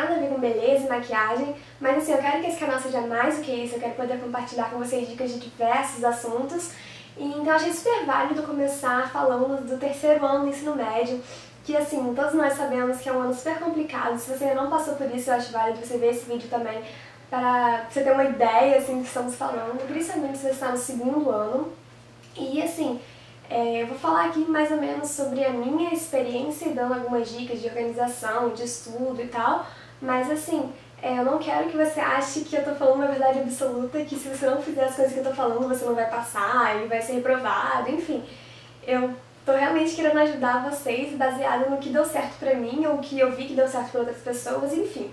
nada a ver com beleza e maquiagem, mas assim, eu quero que esse canal seja mais do que isso, eu quero poder compartilhar com vocês dicas de diversos assuntos. E então eu achei super válido começar falando do terceiro ano do ensino médio, que assim, todos nós sabemos que é um ano super complicado. Se você ainda não passou por isso, eu acho válido você ver esse vídeo também, para você ter uma ideia assim, do que estamos falando, principalmente se você está no segundo ano. E assim, eu vou falar aqui mais ou menos sobre a minha experiência, dando algumas dicas de organização, de estudo e tal, mas assim, eu não quero que você ache que eu tô falando uma verdade absoluta, que se você não fizer as coisas que eu tô falando, você não vai passar e vai ser reprovado, enfim. Eu tô realmente querendo ajudar vocês, baseado no que deu certo pra mim, ou o que eu vi que deu certo pra outras pessoas, enfim.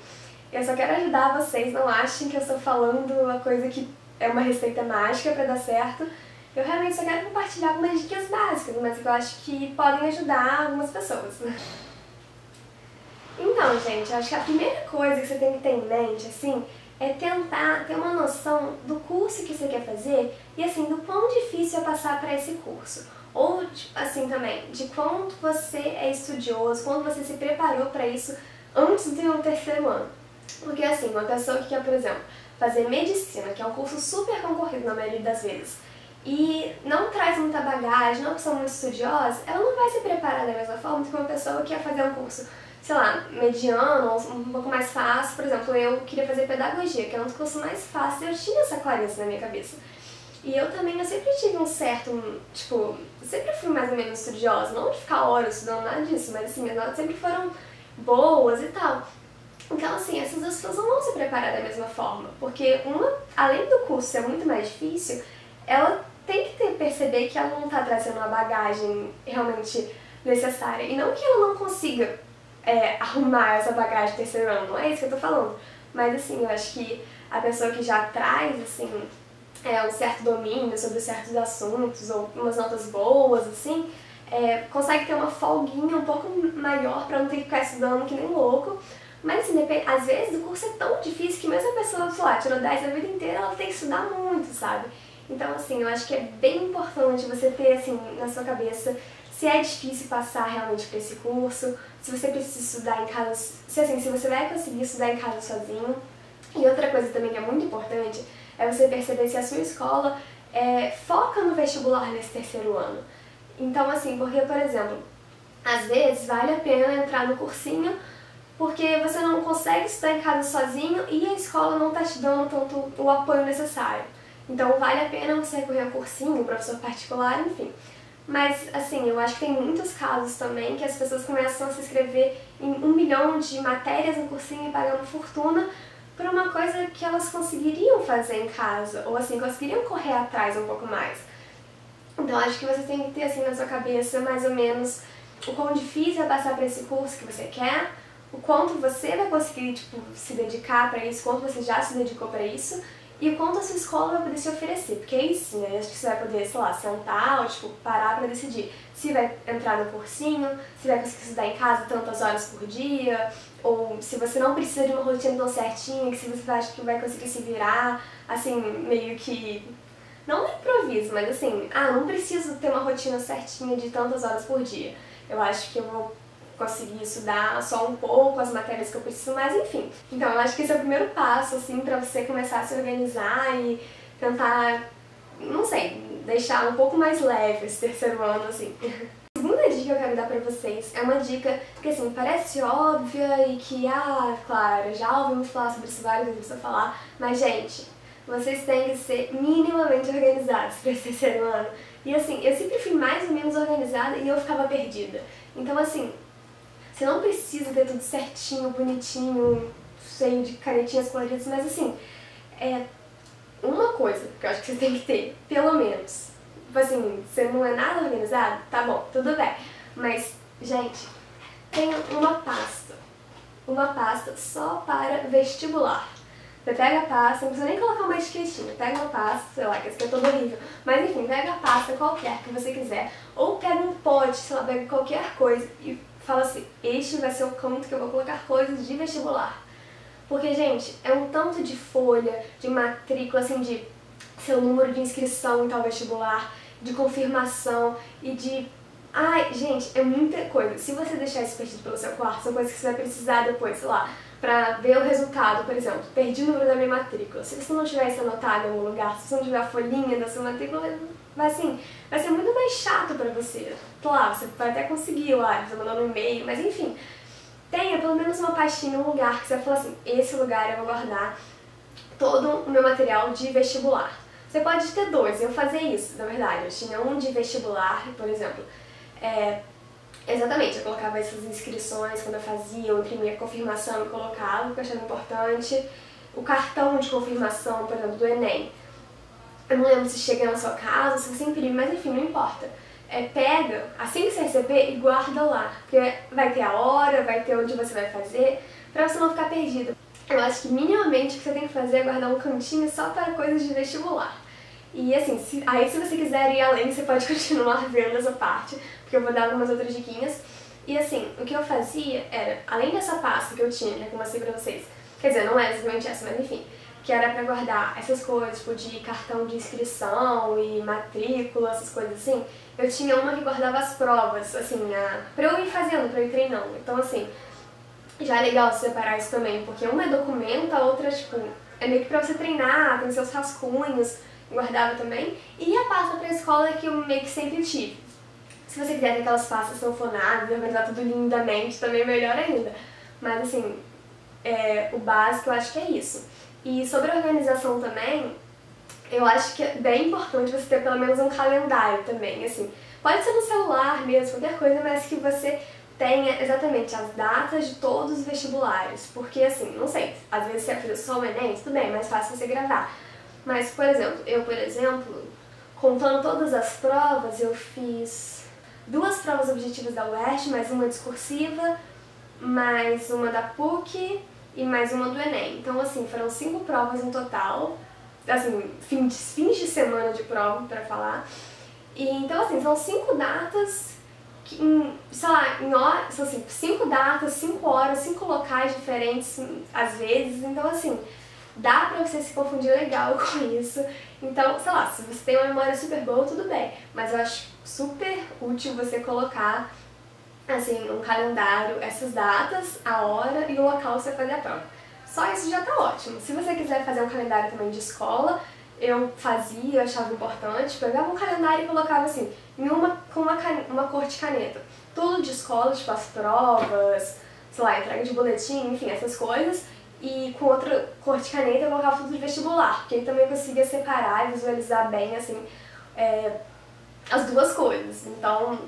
Eu só quero ajudar vocês, não achem que eu estou falando uma coisa que é uma receita mágica pra dar certo. Eu realmente só quero compartilhar algumas dicas básicas, mas que eu acho que podem ajudar algumas pessoas. Então, gente, eu acho que a primeira coisa que você tem que ter em mente, assim, é tentar ter uma noção do curso que você quer fazer e, assim, do quão difícil é passar para esse curso. Ou, assim, também, de quanto você é estudioso, quanto você se preparou para isso antes do terceiro ano. Porque, assim, uma pessoa que quer, por exemplo, fazer medicina, que é um curso super concorrido na maioria das vezes, e não traz muita bagagem, não é uma pessoa muito estudiosa, ela não vai se preparar da mesma forma que uma pessoa que quer fazer um curso, sei lá, mediano ou um pouco mais fácil. Por exemplo, eu queria fazer pedagogia, que é um dos cursos mais fáceis, eu tinha essa clareza na minha cabeça. E eu também, eu sempre tive um certo, tipo, eu sempre fui mais ou menos estudiosa, não de ficar horas estudando nada disso, mas assim, minhas notas sempre foram boas e tal. Então, assim, essas duas pessoas não vão se preparar da mesma forma, porque uma, além do curso ser muito mais difícil, ela tem que perceber que ela não está trazendo uma bagagem realmente necessária. E não que ela não consiga arrumar essa bagagem terceiro ano, não é isso que eu tô falando. Mas assim, eu acho que a pessoa que já traz, assim, um certo domínio sobre certos assuntos, ou umas notas boas, assim, consegue ter uma folguinha um pouco maior pra não ter que ficar estudando que nem louco. Mas assim, às vezes o curso é tão difícil que mesmo a pessoa, sei lá, tirou 10 a vida inteira, ela tem que estudar muito, sabe? Então, assim, eu acho que é bem importante você ter, assim, na sua cabeça se é difícil passar realmente por esse curso, se você precisa estudar em casa, se você vai conseguir estudar em casa sozinho. E outra coisa também que é muito importante é você perceber se a sua escola foca no vestibular nesse terceiro ano. Então, assim, porque, por exemplo, às vezes vale a pena entrar no cursinho porque você não consegue estudar em casa sozinho e a escola não está te dando tanto o apoio necessário. Então vale a pena você recorrer a cursinho, professor particular, enfim. Mas, assim, eu acho que tem muitos casos também que as pessoas começam a se inscrever em 1 milhão de matérias no cursinho e pagando fortuna por uma coisa que elas conseguiriam fazer em casa, ou assim, conseguiriam correr atrás um pouco mais. Então acho que você tem que ter, assim, na sua cabeça mais ou menos o quão difícil é passar por esse curso que você quer, o quanto você vai conseguir, tipo, se dedicar pra isso, quanto você já se dedicou pra isso, e o quanto a sua escola vai poder te oferecer. Porque aí sim, acho que você vai poder, sei lá, sentar ou, tipo, parar pra decidir se vai entrar no cursinho, se vai conseguir estudar em casa tantas horas por dia, ou se você não precisa de uma rotina tão certinha, que se você acha que vai conseguir se virar, assim, meio que... não no improviso, mas assim, não preciso ter uma rotina certinha de tantas horas por dia. Eu acho que eu vou conseguir estudar só um pouco as matérias que eu preciso, mas enfim. Então eu acho que esse é o primeiro passo, assim, pra você começar a se organizar e tentar, não sei, deixar um pouco mais leve esse terceiro ano, assim. A segunda dica que eu quero dar pra vocês é uma dica que, assim, parece óbvia e que, claro, já ouvimos falar sobre isso várias vezes, falar, mas, gente, vocês têm que ser minimamente organizados para esse terceiro ano. E assim, eu sempre fui mais ou menos organizada e eu ficava perdida. Então assim, você não precisa ter tudo certinho, bonitinho, cheio de canetinhas coloridas, mas assim, uma coisa que eu acho que você tem que ter, pelo menos. Tipo assim, você não é nada organizado? Tá bom, tudo bem. Mas, gente, tenha uma pasta só para vestibular. Você pega a pasta, não precisa nem colocar uma etiquetinha, pega uma pasta, sei lá, que esse aqui é todo horrível, mas enfim, pega a pasta qualquer que você quiser, ou pega um pote, sei lá, pega qualquer coisa e fala assim, este vai ser o canto que eu vou colocar coisas de vestibular. Porque, gente, é um tanto de folha, de matrícula, assim, de seu número de inscrição em tal vestibular, de confirmação e de Ai, gente, é muita coisa. Se você deixar isso perdido pelo seu quarto, são coisas que você vai precisar depois, sei lá, pra ver o resultado. Por exemplo, perdi o número da minha matrícula. Se você não tiver isso anotado em algum lugar, se você não tiver a folhinha da sua matrícula, vai ser muito mais chato pra você. Claro, você vai até conseguir lá, você mandando um e-mail, mas enfim, tenha pelo menos uma pastinha, um lugar que você vai falar assim, esse lugar eu vou guardar todo o meu material de vestibular. Você pode ter dois, eu fazia isso, na verdade. Eu tinha um de vestibular, por exemplo. Exatamente, eu colocava essas inscrições quando eu fazia, eu imprimia a confirmação, eu colocava, porque eu achava importante. O cartão de confirmação, por exemplo, do Enem. Eu não lembro se chega na sua casa, se você imprime, mas enfim, não importa. Pega, assim que você receber, e guarda lá. Porque vai ter a hora, vai ter onde você vai fazer, pra você não ficar perdido. Eu acho que minimamente o que você tem que fazer é guardar um cantinho só para coisas de vestibular. E assim, se você quiser ir além, você pode continuar vendo essa parte, porque eu vou dar algumas outras diquinhas. E assim, o que eu fazia era, além dessa pasta que eu tinha, que eu mostrei pra vocês, quer dizer, não é exatamente essa, mas enfim, que era pra guardar essas coisas, tipo de cartão de inscrição e matrícula, essas coisas assim, eu tinha uma que guardava as provas, assim, pra eu ir fazendo, pra eu ir treinando. Então assim, já é legal separar isso também, porque uma é documento, a outra, tipo, é meio que pra você treinar, tem seus rascunhos, guardava também. E a pasta pra escola é que eu meio que sempre tive. Se você quiser ter aquelas pastas sanfonadas e organizar tudo lindamente, também melhor ainda. Mas assim, o básico eu acho que é isso. E sobre a organização também, eu acho que é bem importante você ter pelo menos um calendário também, assim. Pode ser no celular mesmo, qualquer coisa, mas que você tenha exatamente as datas de todos os vestibulares. Porque assim, não sei, às vezes você fez só o Enem, tudo bem, é mais fácil você gravar. Mas, por exemplo, contando todas as provas, eu fiz 2 provas objetivas da UERJ, mais uma discursiva, mais uma da PUC e mais uma do Enem. Então, assim, foram 5 provas no total, assim, fins de semana de prova, pra falar. E, então, assim, são 5 datas, sei lá, são assim, 5 datas, 5 horas, 5 locais diferentes, às vezes. Então, assim, dá pra você se confundir legal com isso. Então, sei lá, se você tem uma memória super boa, tudo bem. Mas eu acho super útil você colocar, assim, um calendário, essas datas, a hora e o local que você vai fazer a prova. Só isso já tá ótimo. Se você quiser fazer um calendário também de escola, eu fazia, eu achava importante. Pegava um calendário e colocava, assim, com uma cor de caneta. Tudo de escola, tipo as provas, sei lá, entrega de boletim, enfim, essas coisas. E com outra cor de caneta eu colocava tudo de vestibular, porque aí também eu conseguia separar e visualizar bem, assim, as duas coisas. Então,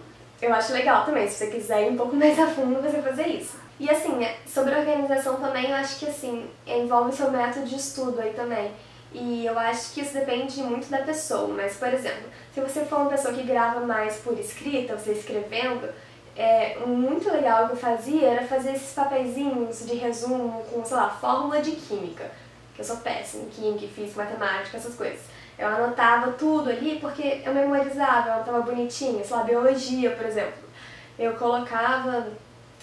eu acho legal também, se você quiser ir um pouco mais a fundo, você fazer isso. E assim, sobre organização também, eu acho que assim, envolve seu método de estudo aí também. E eu acho que isso depende muito da pessoa, mas, por exemplo, se você for uma pessoa que grava mais por escrita, você escrevendo, muito legal que eu fazia era fazer esses papeizinhos de resumo com, sei lá, fórmula de química, que eu sou péssima em química, física, matemática, essas coisas. Eu anotava tudo ali porque eu memorizava, eu anotava bonitinho, sei lá, biologia, por exemplo. Eu colocava,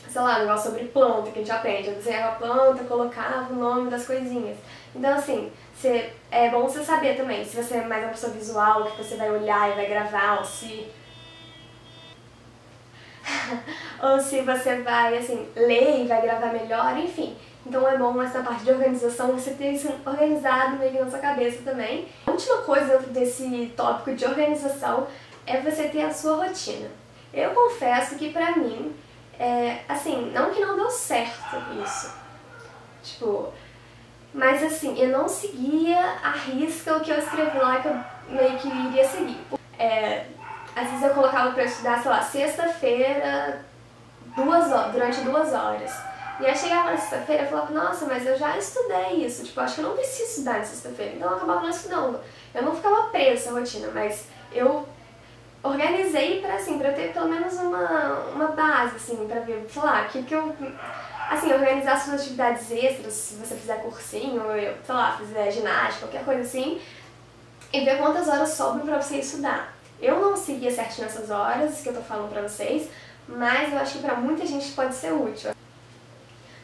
sei lá, um negócio sobre planta que a gente aprende, eu desenhava a planta, colocava o nome das coisinhas. Então, assim, é bom você saber também, se você é mais uma pessoa visual, que você vai olhar e vai gravar, ou se você vai, assim, ler e vai gravar melhor, enfim. Então é bom essa parte de organização, você ter isso organizado meio que na sua cabeça também. A última coisa dentro desse tópico de organização é você ter a sua rotina. Eu confesso que pra mim, assim, não que não deu certo isso, tipo, mas assim, eu não seguia à risca o que eu escrevi lá que eu meio que iria seguir. Às vezes eu colocava pra estudar, sei lá, sexta-feira, durante 2 horas. E aí chegava na sexta-feira e falava, nossa, mas eu já estudei isso, tipo, acho que eu não preciso estudar na sexta-feira. Então eu acabava não estudando. Eu não ficava presa essa rotina, mas eu organizei pra ter pelo menos uma base, assim, pra ver, sei lá, que eu... Assim, organizar suas atividades extras, se você fizer cursinho, sei lá, fizer ginástica, qualquer coisa assim, e ver quantas horas sobram pra você estudar. Eu não seguia certinho essas horas que eu tô falando pra vocês, mas eu acho que pra muita gente pode ser útil.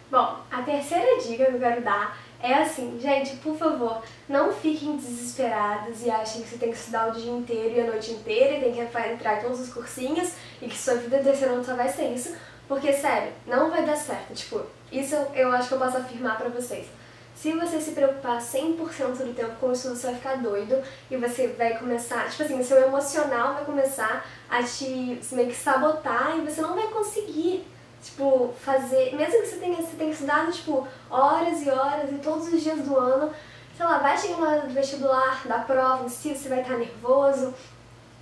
Bom, a terceira dica que eu quero dar É assim, gente, por favor, não fiquem desesperados e achem que você tem que estudar o dia inteiro e a noite inteira e tem que entrar em todos os cursinhos e que sua vida terceiro ano só vai ser isso, porque, sério, não vai dar certo. Tipo, isso eu acho que eu posso afirmar pra vocês. Se você se preocupar 100% do tempo com isso, você vai ficar doido e você vai começar, tipo assim, o seu emocional vai começar a te meio que sabotar e você não vai conseguir, tipo, fazer, mesmo que você tenha estudado, tipo, horas e horas e todos os dias do ano, sei lá, vai chegar na hora do vestibular, da prova, se você vai estar nervoso.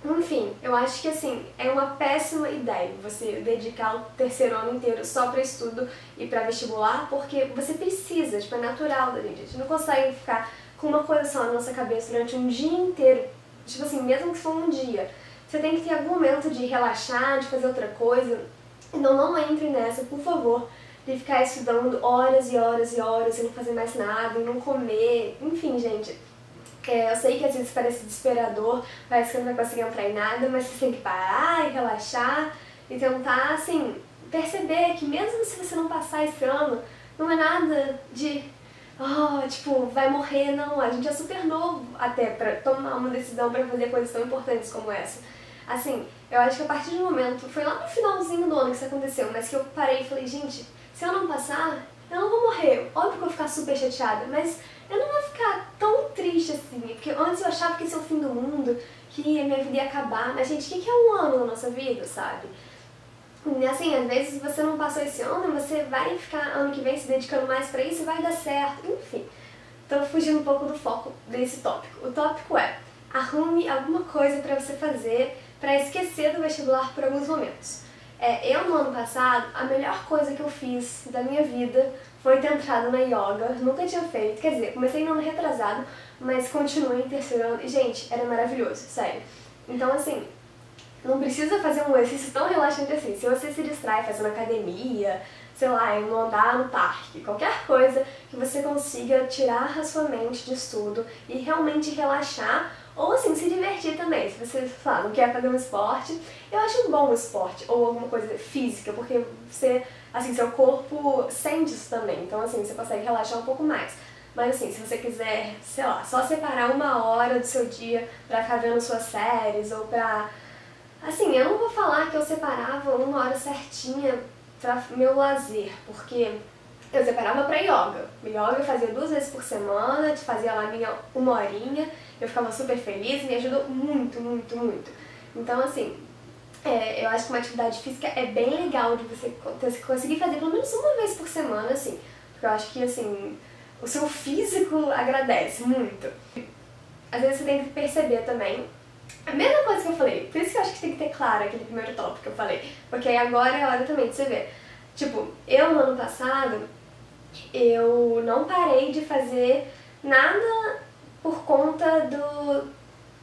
Enfim, eu acho que assim, é uma péssima ideia você dedicar o terceiro ano inteiro só pra estudo e pra vestibular, porque você precisa, tipo, é natural da gente. A gente não consegue ficar com uma coisa só na nossa cabeça durante um dia inteiro. Tipo assim, mesmo que for um dia. Você tem que ter algum momento de relaxar, de fazer outra coisa. Então não entre nessa, por favor, de ficar estudando horas e horas e horas e não fazer mais nada, e não comer. Enfim, gente. Eu sei que às vezes parece desesperador, parece que não vai conseguir entrar em nada, mas você tem que parar e relaxar e tentar, assim, perceber que mesmo se você não passar esse ano, não é nada de, tipo, vai morrer, não. A gente é super novo até pra tomar uma decisão pra fazer coisas tão importantes como essa. Assim, eu acho que a partir do momento, foi lá no finalzinho do ano que isso aconteceu, mas que eu parei e falei, gente, se eu não passar, eu não vou morrer. Óbvio que eu vou ficar super chateada, mas eu não vou ficar tão triste assim, porque antes eu achava que esse é o fim do mundo, que a minha vida ia acabar, mas gente, o que é um ano na nossa vida, sabe? E assim, às vezes você não passou esse ano, você vai ficar ano que vem se dedicando mais pra isso e vai dar certo, enfim. Tô fugindo um pouco do foco desse tópico. O tópico é, arrume alguma coisa pra você fazer pra esquecer do vestibular por alguns momentos. Eu, no ano passado, a melhor coisa que eu fiz da minha vida foi ter entrado na yoga. Nunca tinha feito, quer dizer, comecei no ano retrasado, mas continuei em terceiro ano. E, gente, era maravilhoso, sério. Então, assim, não precisa fazer um exercício tão relaxante assim. Se você se distrai fazendo academia, sei lá, indo andar no parque, qualquer coisa que você consiga tirar a sua mente de estudo e realmente relaxar, ou assim, se divertir também. Se você, sei lá, não quer fazer um esporte, eu acho um bom esporte, ou alguma coisa física, porque você, assim, seu corpo sente isso também, então assim, você consegue relaxar um pouco mais. Mas assim, se você quiser, sei lá, só separar uma hora do seu dia pra ficar vendo suas séries, ou pra... Assim, eu não vou falar que eu separava uma hora certinha pra meu lazer, porque eu separava pra yoga. Yoga eu fazia 2 vezes por semana, fazia lá minha 1 horinha, eu ficava super feliz, me ajudou muito, muito, muito. Então assim, eu acho que uma atividade física é bem legal de você conseguir fazer pelo menos 1 vez por semana, assim, porque eu acho que assim, o seu físico agradece muito. Às vezes você tem que perceber também a mesma coisa que eu falei, por isso que eu acho que tem que ter claro aquele primeiro tópico que eu falei, porque aí agora é a hora também de você ver. Tipo, eu no ano passado, eu não parei de fazer nada por conta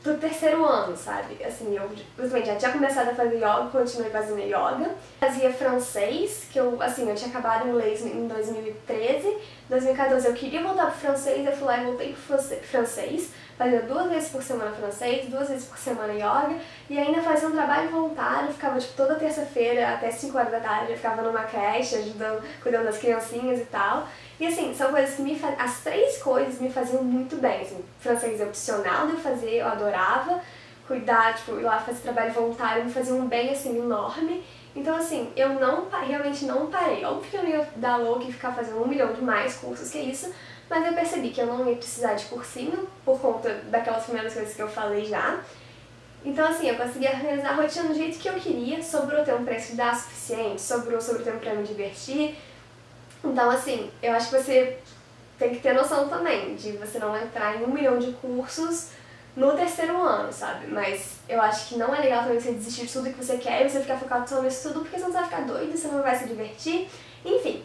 do terceiro ano, sabe? Assim, eu justamente já tinha começado a fazer yoga, continuei fazendo yoga. Fazia francês, que eu, assim, eu tinha acabado inglês em 2013. 2014 eu queria voltar pro francês, eu fui lá e voltei pro francês. Fazia 2 vezes por semana francês, 2 vezes por semana yoga. E ainda fazia um trabalho voluntário, ficava tipo toda terça-feira até 5 horas da tarde, eu ficava numa creche, ajudando, cuidando das criancinhas e tal. E assim, são coisas que as 3 coisas me faziam muito bem, assim, francês é opcional de eu fazer, eu adorava, cuidar, tipo, ir lá fazer trabalho voluntário me fazia um bem, assim, enorme. Então assim, eu realmente não parei. Óbvio que eu não ia dar louca e ficar fazendo 1 milhão de mais cursos que isso, mas eu percebi que eu não ia precisar de cursinho, por conta daquelas primeiras coisas que eu falei já. Então assim, eu consegui organizar a rotina do jeito que eu queria, sobrou ter um preço de dar suficiente, sobrou tempo pra me divertir. Então assim, eu acho que você tem que ter noção também de você não entrar em 1 milhão de cursos no terceiro ano, sabe? Mas eu acho que não é legal também você desistir de tudo que você quer e você ficar focado só nisso tudo, porque senão você vai ficar doido, você não vai se divertir. Enfim,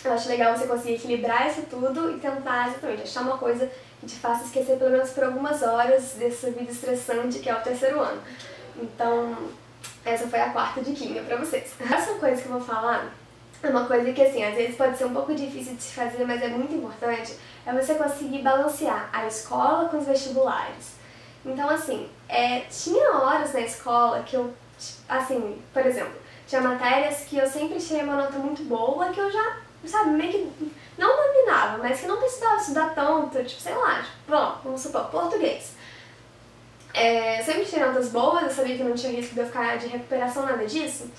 eu acho legal você conseguir equilibrar isso tudo e tentar exatamente achar uma coisa que te faça esquecer pelo menos por algumas horas dessa vida estressante que é o terceiro ano. Então, essa foi a 4ª diquinha pra vocês. Essa coisa que eu vou falar é uma coisa que, assim, às vezes pode ser um pouco difícil de se fazer, mas é muito importante, é você conseguir balancear a escola com os vestibulares. Então, assim, tinha horas na escola que eu, assim, por exemplo, tinha matérias que eu sempre tirei uma nota muito boa, que eu já sabe, meio que não dominava, mas que não precisava estudar tanto, tipo, sei lá, tipo, bom, vamos supor, português. Sempre tirei notas boas, eu sabia que não tinha risco de eu ficar de recuperação, nada disso.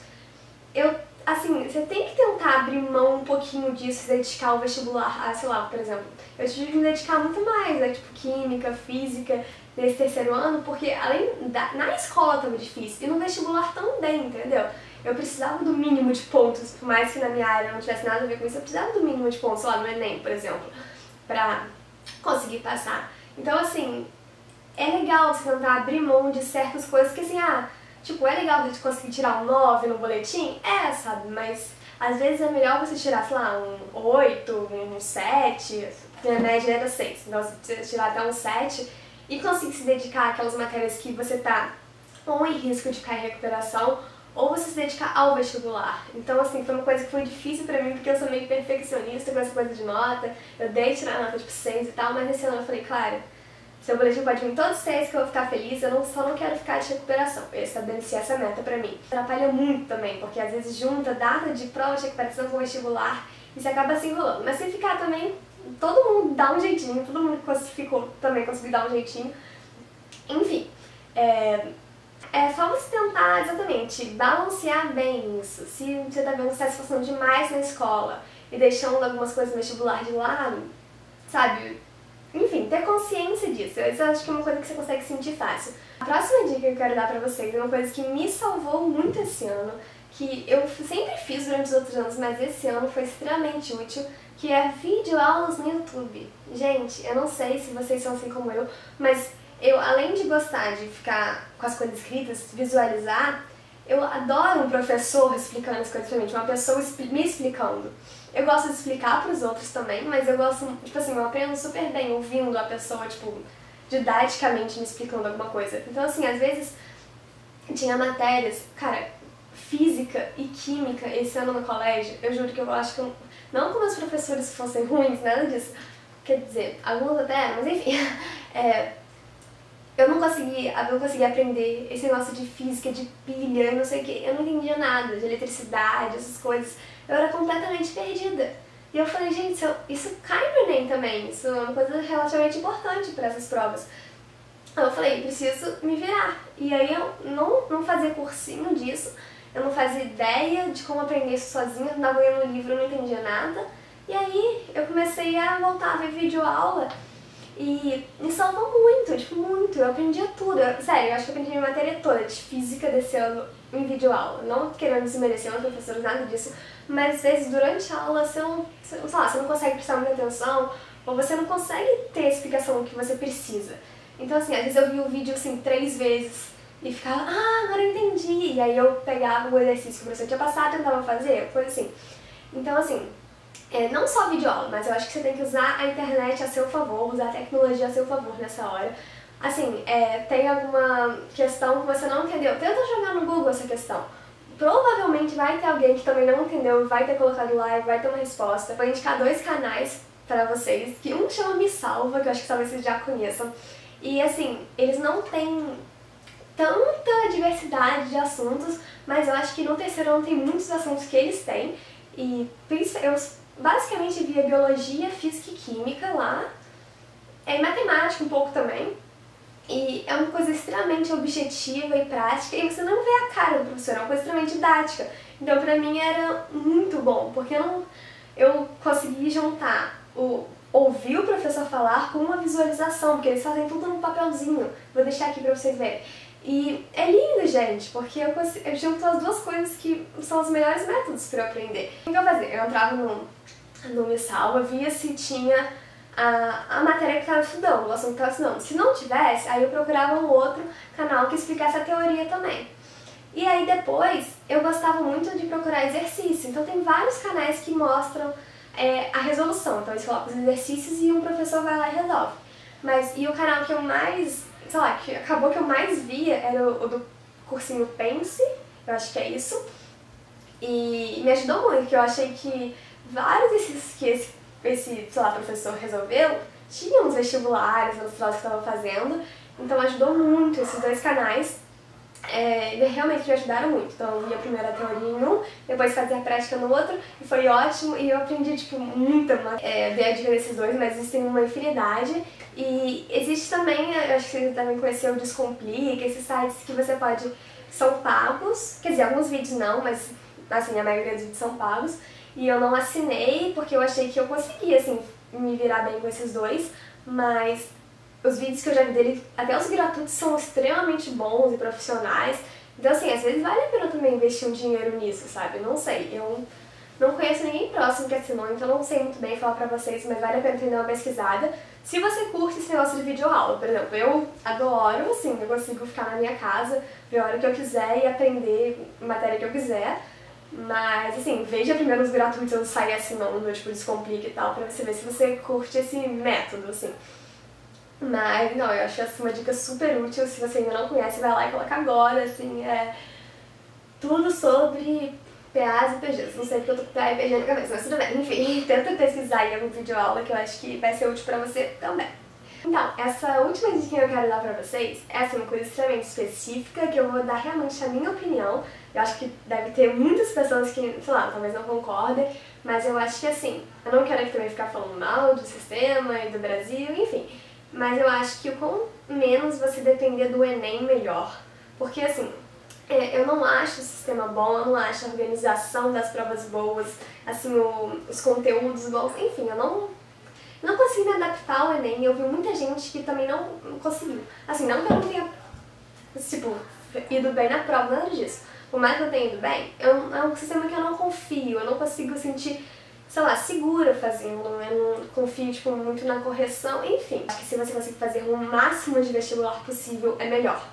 Assim, você tem que tentar abrir mão um pouquinho disso, se dedicar ao vestibular, sei lá, por exemplo, eu tive que me dedicar muito mais, né, tipo, química, física, nesse terceiro ano, porque na escola tava difícil, e no vestibular também, entendeu? Eu precisava do mínimo de pontos, por mais que na minha área não tivesse nada a ver com isso, eu precisava do mínimo de pontos, sei lá, no Enem, por exemplo, pra conseguir passar. Então, assim, é legal você tentar abrir mão de certas coisas que, assim, tipo, é legal de conseguir tirar um 9 no boletim? Sabe? Mas às vezes é melhor você tirar, sei lá, um 8, um 7, minha média era 6, então você tirar até um 7 e conseguir se dedicar àquelas matérias que você tá ou em risco de cair em recuperação, ou você se dedicar ao vestibular. Então, assim, foi uma coisa que foi difícil pra mim, porque eu sou meio perfeccionista com essa coisa de nota, eu dei tirar nota tipo 6 e tal, mas esse ano eu falei, claro, seu boletim pode vir todos os 6 que eu vou ficar feliz, eu só não quero ficar de recuperação. Eu estabeleci essa meta pra mim. Atrapalha muito também, porque às vezes junta data de prova de recuperação com vestibular e você acaba se enrolando. Mas se ficar também, todo mundo dá um jeitinho, todo mundo que também conseguiu dar um jeitinho. Enfim, é só você tentar exatamente balancear bem isso. Se você tá vendo que você tá se esforçando demais na escola e deixando algumas coisas no vestibular de lado, sabe? Enfim, ter consciência disso. Eu acho que é uma coisa que você consegue sentir fácil. A próxima dica que eu quero dar pra vocês é uma coisa que me salvou muito esse ano, que eu sempre fiz durante os outros anos, mas esse ano foi extremamente útil, que é videoaulas no YouTube. Gente, eu não sei se vocês são assim como eu, mas eu, além de gostar de ficar com as coisas escritas, visualizar, eu adoro um professor explicando as coisas pra mim, uma pessoa me explicando. Eu gosto de explicar pros outros também, mas eu gosto, tipo assim, eu aprendo super bem ouvindo a pessoa, tipo, didaticamente me explicando alguma coisa. Então, assim, às vezes tinha matérias, cara, física e química esse ano no colégio, eu juro que eu acho que não que meus professores fossem ruins, nada disso, quer dizer, alguns até eram, mas enfim, eu não conseguia aprender esse negócio de física, de pilha, não sei o que, eu não entendia nada, de eletricidade, essas coisas, eu era completamente perdida. E eu falei, gente, isso cai no Enem também, isso é uma coisa relativamente importante para essas provas. Eu falei, preciso me virar. E aí eu não fazia cursinho disso, eu não fazia ideia de como aprender isso sozinha, eu andava lendo um livro, eu não entendia nada. E aí eu comecei a voltar a ver videoaula e me salvou muito, tipo, muito. Eu aprendia tudo. Sério, eu acho que eu aprendi minha matéria toda de física desse ano em videoaula. Não querendo desmerecer meus professores, nada disso, mas às vezes durante a aula você não consegue prestar muita atenção, ou você não consegue ter a explicação do que você precisa. Então, assim, às vezes eu vi o vídeo, assim, 3 vezes e ficava, agora eu entendi. E aí eu pegava o exercício que o professor tinha passado e tentava fazer, coisa assim. Então, assim, não só videoaula, mas eu acho que você tem que usar a internet a seu favor, usar a tecnologia a seu favor nessa hora. Assim, tem alguma questão que você não entendeu, tenta jogar no Google essa questão. Provavelmente vai ter alguém que também não entendeu, vai ter colocado lá e vai ter uma resposta. Vou indicar 2 canais pra vocês, que um chama Me Salva, que eu acho que talvez vocês já conheçam. E assim, eles não têm tanta diversidade de assuntos, mas eu acho que no terceiro ano tem muitos assuntos que eles têm. E eu basicamente via biologia, física e química lá, matemática um pouco também. E é uma coisa extremamente objetiva e prática, e você não vê a cara do professor, é uma coisa extremamente didática. Então pra mim era muito bom, porque eu consegui juntar ouvir o professor falar com uma visualização, porque eles fazem tudo num papelzinho. Vou deixar aqui pra vocês verem. E é lindo, gente, porque eu junto as duas coisas que são os melhores métodos pra eu aprender. O que eu fazia? Eu entrava no Me Salva, via se tinha a matéria que eu estava estudando, o assunto que eu estava estudando. Se não tivesse, aí eu procurava um outro canal que explicasse a teoria também. E aí depois, eu gostava muito de procurar exercício, então tem vários canais que mostram a resolução. Então eles colocam os exercícios e um professor vai lá e resolve. E o canal que eu mais, sei lá, que acabou que eu mais via era o do cursinho Pense, eu acho que é isso. E me ajudou muito, porque eu achei que vários desses que esse, sei lá, professor resolveu, tinham uns vestibulares nas provas que eu estava fazendo, então ajudou muito esses 2 canais. realmente me ajudaram muito. Então eu ia primeiro a teoria em um, depois fazia a prática no outro, e foi ótimo, e eu aprendi, tipo, muita dei a dica desses dois, mas existem uma infinidade. E existe também, eu acho que você também conheceu o Descomplica, esses sites que você pode, são pagos, quer dizer, alguns vídeos não, mas assim, a maioria dos vídeos são pagos, e eu não assinei porque eu achei que eu conseguia, assim, me virar bem com esses dois, mas os vídeos que eu já vi dele, até os gratuitos, são extremamente bons e profissionais. Então, assim, às vezes vale a pena também investir um dinheiro nisso, sabe? Não sei, eu não conheço ninguém próximo que assinou, então não sei muito bem falar pra vocês, mas vale a pena dar uma pesquisada. Se você curte esse negócio de videoaula, por exemplo, eu adoro, assim, eu consigo ficar na minha casa, ver a hora que eu quiser e aprender a matéria que eu quiser. Mas, assim, veja primeiro os gratuitos, eu sair assinando, tipo, Descomplica e tal, pra você ver se você curte esse método, assim. Mas, não, eu acho essa uma dica super útil. Se você ainda não conhece, vai lá e coloca agora, assim, tudo sobre PAs e PGs. Não sei porque eu tô com PA e PG na cabeça, mas tudo bem. Enfim, tenta pesquisar aí algum vídeo aula que eu acho que vai ser útil pra você também. Então, essa última dica que eu quero dar pra vocês é, assim, uma coisa extremamente específica, que eu vou dar realmente a minha opinião. Eu acho que deve ter muitas pessoas que, sei lá, talvez não concordem, mas eu acho que, assim, eu não quero aqui também ficar falando mal do sistema e do Brasil, enfim. Mas eu acho que o quanto menos você depender do Enem, melhor. Porque, assim, eu não acho o sistema bom, eu não acho a organização das provas boas, assim, os conteúdos bons, enfim, eu não consegui me adaptar ao Enem. Eu vi muita gente que também não conseguiu. Assim, não que eu não tenha, tipo, ido bem na prova, nada disso. Por mais que eu tenha ido bem, é um sistema que eu não confio, eu não consigo sentir, sei lá, segura fazendo, eu não confio, tipo, muito na correção, enfim. Acho que se você conseguir fazer o máximo de vestibular possível, é melhor.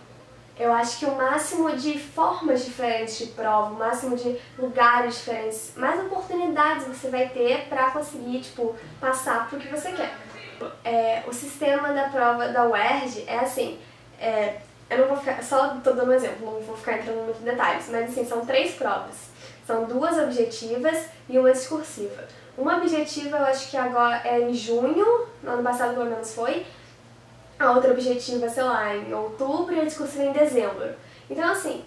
Eu acho que o máximo de formas diferentes de prova, o máximo de lugares diferentes, mais oportunidades você vai ter pra conseguir, tipo, passar pro que você quer. O sistema da prova da UERJ é assim, eu não vou ficar, só tô dando um exemplo, não vou ficar entrando muito em detalhes, mas assim, são 3 provas. São 2 objetivas e uma discursiva. Uma objetiva eu acho que agora é em junho, no ano passado pelo menos foi, a outra objetiva, sei lá, em outubro e a discursiva em dezembro. Então assim,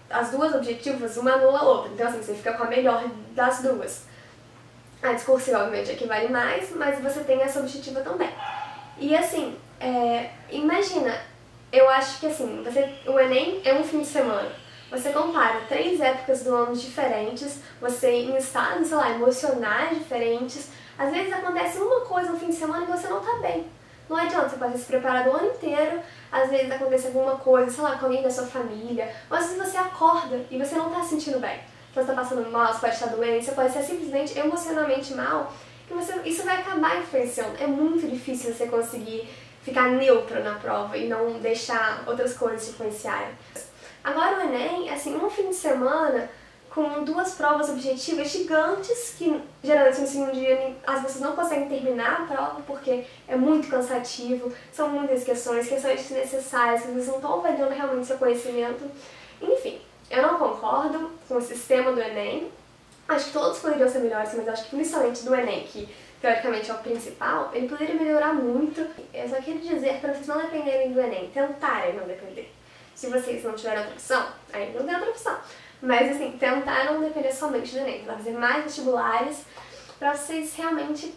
as 2 objetivas, uma anula a outra, então assim, você fica com a melhor das 2. A discursiva, obviamente, é que vale mais, mas você tem essa objetiva também. E assim, imagina, eu acho que assim, o Enem é um fim de semana. Você compara 3 épocas do ano diferentes, você em estados, sei lá, emocionais diferentes. Às vezes acontece uma coisa no fim de semana e você não tá bem. Não adianta, você pode se preparar o ano inteiro, às vezes acontece alguma coisa, sei lá, com alguém da sua família, ou às vezes você acorda e você não tá se sentindo bem. Você tá passando mal, você pode estar doente, você pode ser simplesmente emocionalmente mal, e isso vai acabar influenciando. É muito difícil você conseguir ficar neutro na prova e não deixar outras coisas te influenciarem. Agora o Enem, assim, um fim de semana com 2 provas objetivas gigantes que geralmente no segundo dia as pessoas não conseguem terminar a prova porque é muito cansativo, são muitas questões desnecessárias, que vocês não estão avaliando realmente seu conhecimento. Enfim, eu não concordo com o sistema do Enem. Acho que todos poderiam ser melhores, mas acho que principalmente do Enem, que teoricamente é o principal, ele poderia melhorar muito. Eu só quero dizer para vocês não dependerem do Enem, tentarem não depender. Se vocês não tiverem outra opção, aí não tem outra opção. Mas assim, tentar não depender somente do Enem, tentar fazer mais vestibulares pra vocês realmente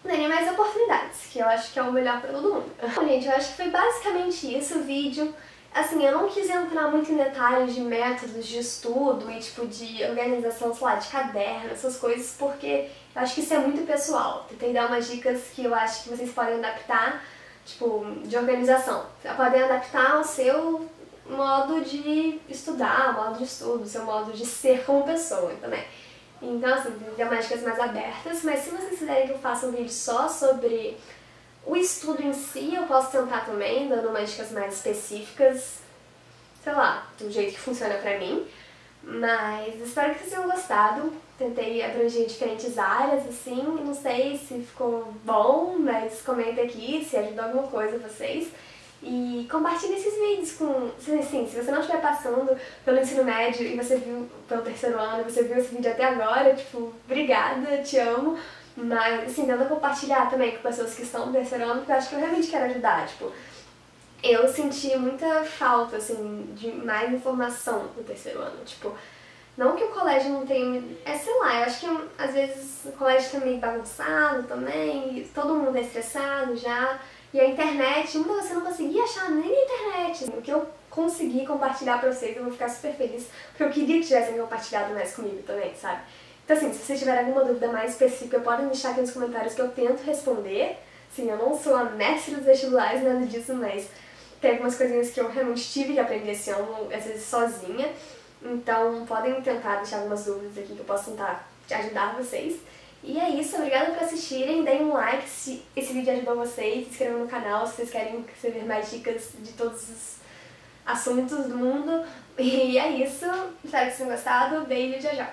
terem mais oportunidades, que eu acho que é o melhor pra todo mundo. Bom, gente, eu acho que foi basicamente isso o vídeo. Assim, eu não quis entrar muito em detalhes de métodos de estudo e tipo de organização, sei lá, de caderno, essas coisas, porque eu acho que isso é muito pessoal. Tentei dar umas dicas que eu acho que vocês podem adaptar, tipo, de organização. Podem adaptar ao seu modo de estudar, modo de estudo, seu modo de ser como pessoa também. Então, assim, tem umas dicas mais abertas, mas se vocês quiserem que eu faça um vídeo só sobre o estudo em si, eu posso tentar também, dando umas dicas mais específicas, sei lá, do jeito que funciona pra mim. Mas espero que vocês tenham gostado. Tentei abranger diferentes áreas, assim, não sei se ficou bom, mas comenta aqui se ajudou alguma coisa vocês. E compartilhe esses vídeos com... Assim, se você não estiver passando pelo ensino médio e você viu pelo 3º ano e você viu esse vídeo até agora, tipo, obrigada, te amo. Mas, assim, tenta compartilhar também com pessoas que estão no 3º ano, porque eu acho que eu realmente quero ajudar, tipo... eu senti muita falta, assim, de mais informação no terceiro ano. Tipo, não que o colégio não tenha... sei lá, eu acho que às vezes o colégio tá meio bagunçado também, e todo mundo é estressado já, e a internet, muita você não conseguia achar nem na internet. O que eu consegui compartilhar pra vocês, eu vou ficar super feliz, porque eu queria que tivessem compartilhado mais comigo também, sabe? Então assim, se vocês tiverem alguma dúvida mais específica, podem deixar aqui nos comentários que eu tento responder. Sim, eu não sou a mestre dos vestibulares, nada disso, mas tem algumas coisinhas que eu realmente tive que aprender esse ano, às vezes sozinha. Então podem tentar deixar algumas dúvidas aqui que eu posso tentar ajudar vocês. E é isso, obrigada por assistirem, deem um like se esse vídeo ajudou vocês, se inscrevam no canal se vocês querem receber mais dicas de todos os assuntos do mundo. E é isso, espero que vocês tenham gostado, beijo e tchau, tchau!